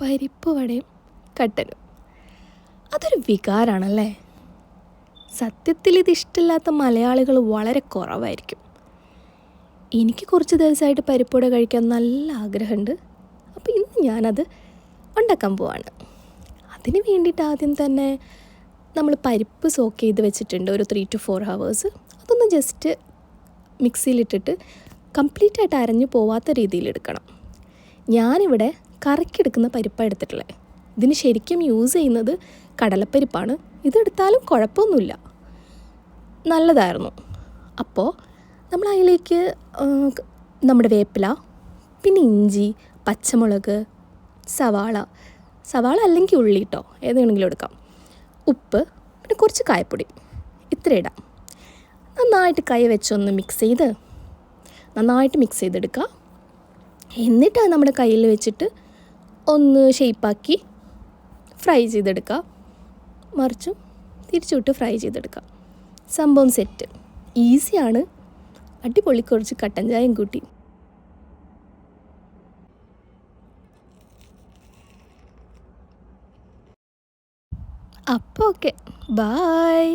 പരിപ്പ് വടയും കട്ടനും. അതൊരു വികാരമാണല്ലേ. സത്യത്തിൽ ഇത് ഇഷ്ടമില്ലാത്ത മലയാളികൾ വളരെ കുറവായിരിക്കും. എനിക്ക് കുറച്ച് ദിവസമായിട്ട് പരിപ്പ് വട കഴിക്കാൻ നല്ല ആഗ്രഹമുണ്ട്. അപ്പോൾ ഇന്ന് ഞാനത് ഉണ്ടാക്കാൻ പോവാണ്. അതിന് വേണ്ടിയിട്ട് ആദ്യം തന്നെ നമ്മൾ പരിപ്പ് സോക്ക് ചെയ്ത് വെച്ചിട്ടുണ്ട് ഒരു 3 to 4 hours. അതൊന്ന് ജസ്റ്റ് മിക്സിയിലിട്ടിട്ട് കംപ്ലീറ്റ് ആയിട്ട് അരഞ്ഞു പോവാത്ത രീതിയിൽ എടുക്കണം. ഞാനിവിടെ കറിക്കെടുക്കുന്ന പരിപ്പാണ് എടുത്തിട്ടുള്ളത്. ഇതിന് ശരിക്കും യൂസ് ചെയ്യുന്നത് കടലപ്പരിപ്പാണ്. ഇതെടുത്താലും കുഴപ്പമൊന്നുമില്ല, നല്ലതായിരുന്നു. അപ്പോൾ നമ്മൾ അതിലേക്ക് നമ്മുടെ വേപ്പില, പിന്നെ ഇഞ്ചി, പച്ചമുളക്, സവാള അല്ലെങ്കിൽ ഉള്ളി കേട്ടോ, ഏത് വേണമെങ്കിലും എടുക്കാം, ഉപ്പ്, പിന്നെ കുറച്ച് കായപ്പൊടി, ഇത്ര ഇടാം. നന്നായിട്ട് കൈ വെച്ചൊന്ന് നന്നായിട്ട് മിക്സ് ചെയ്തെടുക്കുക. എന്നിട്ട് അത് നമ്മുടെ കയ്യിൽ വെച്ചിട്ട് ഒന്ന് ഷേപ്പാക്കി ഫ്രൈ ചെയ്തെടുക്കുക. മറിച്ചും തിരിച്ചുവിട്ട് ഫ്രൈ ചെയ്തെടുക്കുക. സംഭവം സെറ്റ്. ഈസിയാണ്. അടിപൊളി. കുറച്ച് കട്ടൻ ചായയും കൂട്ടി. അപ്പോൾ ഓക്കെ, ബായ്.